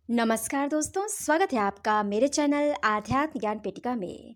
नमस्कार दोस्तों, स्वागत है आपका मेरे चैनल आध्यात्म ज्ञान पेटिका में।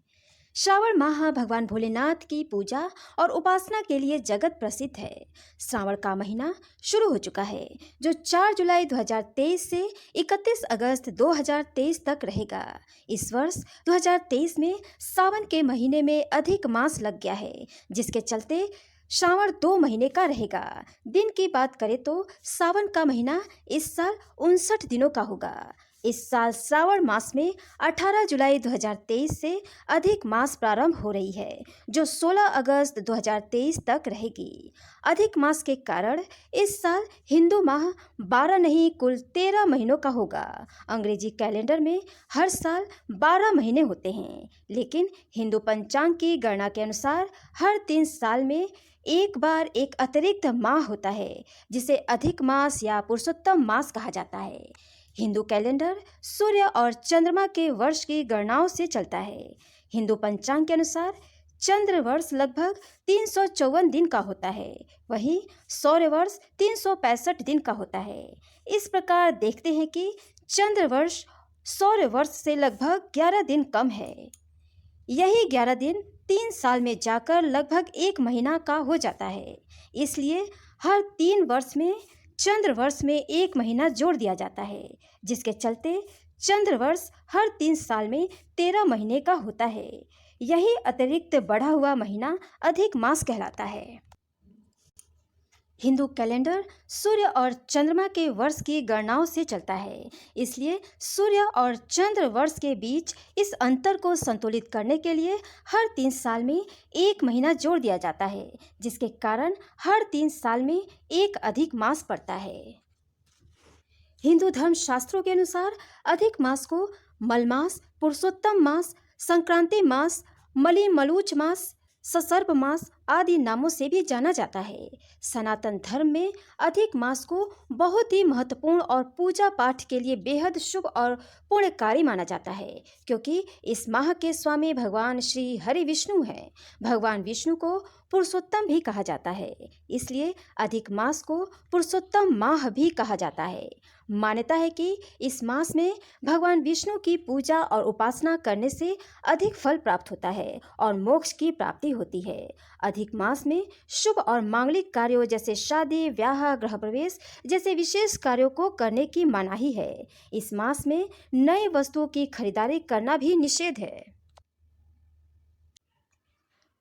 श्रावण माह भगवान भोलेनाथ की पूजा और उपासना के लिए जगत प्रसिद्ध है। श्रावण का महीना शुरू हो चुका है, जो 4 जुलाई 2023 से 31 अगस्त 2023 तक रहेगा। इस वर्ष 2023 में सावन के महीने में अधिक मास लग गया है, जिसके चलते श्रावण 2 महीने का रहेगा। दिन की बात करें तो सावन का महीना इस साल 59 दिनों का होगा। इस साल श्रावण मास में 18 जुलाई 2023 से अधिक मास प्रारंभ हो रही है, जो 16 अगस्त 2023 तक रहेगी। अधिक मास के कारण इस साल हिंदू माह 12 नहीं कुल 13 महीनों का होगा। अंग्रेजी कैलेंडर में हर साल 12 महीने होते हैं, लेकिन हिंदू पंचांग की गणना के अनुसार हर 3 साल में एक बार एक अतिरिक्त माह होता है, जिसे अधिक मास या पुरुषोत्तम मास कहा जाता है। हिंदू कैलेंडर सूर्य और चंद्रमा के वर्ष की गणनाओं से चलता है। हिंदू पंचांग के अनुसार चंद्र वर्ष लगभग 354 दिन का होता है, वहीं सौर्य वर्ष 365 दिन का होता है। इस प्रकार देखते हैं कि चंद्र वर्ष सौर्य वर्ष से लगभग 11 दिन कम है। यही 11 दिन 3 साल में जाकर लगभग 1 महीना का हो जाता है। इसलिए हर 3 वर्ष में चंद्र वर्ष में 1 महीना जोड़ दिया जाता है, जिसके चलते चंद्र वर्ष हर 3 साल में 13 महीने का होता है। यही अतिरिक्त बढ़ा हुआ महीना अधिक मास कहलाता है। हिंदू कैलेंडर सूर्य और चंद्रमा के वर्ष की गणनाओं से चलता है, इसलिए सूर्य और चंद्र वर्ष के बीच इस अंतर को संतुलित करने के लिए हर 3 साल में 1 महीना जोड़ दिया जाता है, जिसके कारण हर 3 साल में एक अधिक मास पड़ता है। हिंदू धर्म शास्त्रों के अनुसार अधिक मास को मलमास, पुरुषोत्तम मास, संक्रांति मास, मली मलूच मास, ससर्प मास आदि नामों से भी जाना जाता है। सनातन धर्म में अधिक मास को बहुत ही महत्वपूर्ण और पूजा पाठ के लिए बेहद शुभ और पुण्यकारी माना जाता है, क्योंकि इस माह के स्वामी भगवान श्री हरि विष्णु हैं। भगवान विष्णु को पुरुषोत्तम भी कहा जाता है, इसलिए अधिक मास को पुरुषोत्तम माह भी कहा जाता है। मान्यता है कि इस मास में भगवान विष्णु की पूजा और उपासना करने से अधिक फल प्राप्त होता है और मोक्ष की प्राप्ति होती है। अधिक मास में शुभ और मांगलिक कार्यों जैसे शादी, ब्याह, गृह प्रवेश जैसे विशेष कार्यों को करने की मनाही है। इस मास में नई वस्तुओं की खरीदारी करना भी निषेध है।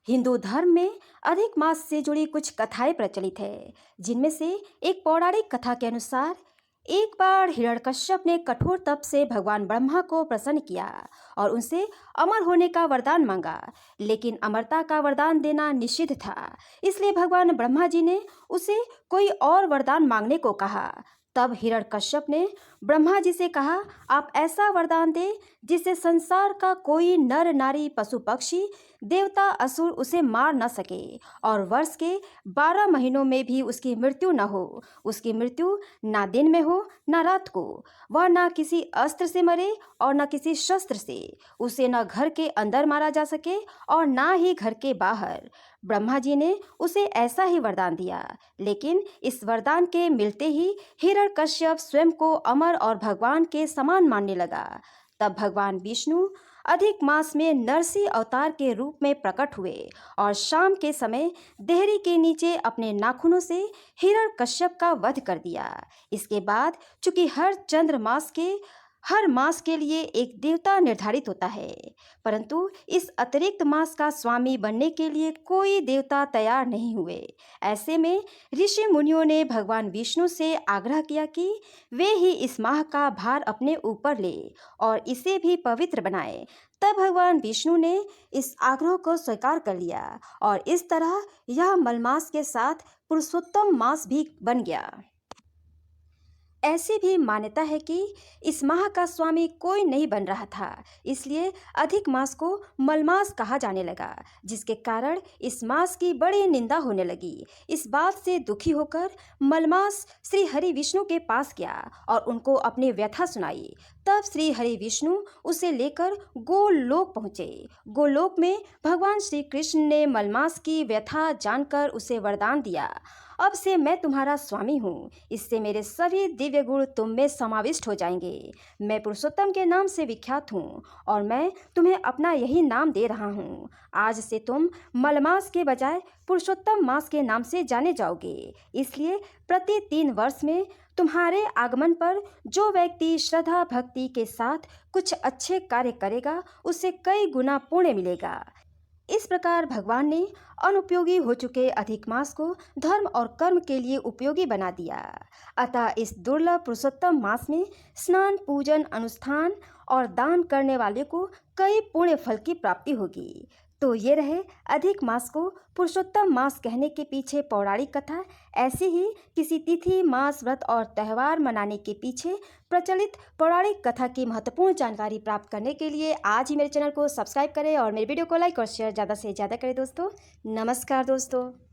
हिंदू धर्म में अधिक मास से जुड़ी कुछ कथाएं प्रचलित है, जिनमें से एक पौराणिक कथा के अनुसार एक बार हिरण्यकश्यप ने कठोर तप से भगवान ब्रह्मा को प्रसन्न किया और उनसे अमर होने का वरदान मांगा, लेकिन अमरता का वरदान देना निषिद्ध था। इसलिए भगवान ब्रह्मा जी ने उसे कोई और वरदान मांगने को कहा। तब हिरण्यकश्यप ने ब्रह्मा जी से कहा, आप ऐसा वरदान दे जिससे संसार का कोई नर नारी, पशु पक्षी, देवता, असुर उसे मार न सके और वर्ष के 12 महीनों में भी उसकी मृत्यु न हो। उसकी मृत्यु ना दिन में हो ना रात को। वह ना किसी अस्त्र से मरे और न किसी शस्त्र से। उसे न घर के अंदर मारा जा सके और ना ही घर के बाहर। ब्रह्मा जी ने उसे ऐसा ही वरदान दिया, लेकिन इस वरदान के मिलते ही हिरण्यकश्यप स्वयं को अमर और भगवान के समान मानने लगा। तब भगवान विष्णु अधिक मास में नरसिंह अवतार के रूप में प्रकट हुए और शाम के समय देहरी के नीचे अपने नाखूनों से हिरण्यकश्यप का वध कर दिया। इसके बाद चूंकि हर मास के लिए एक देवता निर्धारित होता है, परंतु इस अतिरिक्त मास का स्वामी बनने के लिए कोई देवता तैयार नहीं हुए। ऐसे में ऋषि मुनियों ने भगवान विष्णु से आग्रह किया कि वे ही इस माह का भार अपने ऊपर ले और इसे भी पवित्र बनाए। तब भगवान विष्णु ने इस आग्रह को स्वीकार कर लिया और इस तरह यह मलमास के साथ पुरुषोत्तम मास भी बन गया। ऐसी भी मान्यता है कि इस माह का स्वामी कोई नहीं बन रहा था, इसलिए अधिक मास को मलमास कहा जाने लगा, जिसके कारण इस मास की बड़ी निंदा होने लगी। इस बात से दुखी होकर मलमास श्री हरि विष्णु के पास गया और उनको अपनी व्यथा सुनाई। तब श्री हरि विष्णु उसे लेकर गोलोक पहुँचे। गोलोक में भगवान श्री कृष्ण ने मलमास की व्यथा जानकर उसे वरदान दिया, अब से मैं तुम्हारा स्वामी हूँ। इससे मेरे सभी दिव्य गुण तुम में समाविष्ट हो जाएंगे। मैं पुरुषोत्तम के नाम से विख्यात हूँ और मैं तुम्हें अपना यही नाम दे रहा हूँ। आज से तुम मलमास के बजाय पुरुषोत्तम मास के नाम से जाने जाओगे। इसलिए प्रति 3 वर्ष में तुम्हारे आगमन पर जो व्यक्ति श्रद्धा भक्ति के साथ कुछ अच्छे कार्य करेगा उसे कई गुना पुण्य मिलेगा। इस प्रकार भगवान ने अनुपयोगी हो चुके अधिक मास को धर्म और कर्म के लिए उपयोगी बना दिया। अतः इस दुर्लभ पुरुषोत्तम मास में स्नान, पूजन, अनुष्ठान और दान करने वाले को कई पुण्य फल की प्राप्ति होगी। तो ये रहे अधिक मास को पुरुषोत्तम मास कहने के पीछे पौराणिक कथा। ऐसे ही किसी तिथि, मास, व्रत और त्यौहार मनाने के पीछे प्रचलित पौराणिक कथा की महत्वपूर्ण जानकारी प्राप्त करने के लिए आज ही मेरे चैनल को सब्सक्राइब करें और मेरे वीडियो को लाइक और शेयर ज़्यादा से ज़्यादा करें दोस्तों। नमस्कार दोस्तों।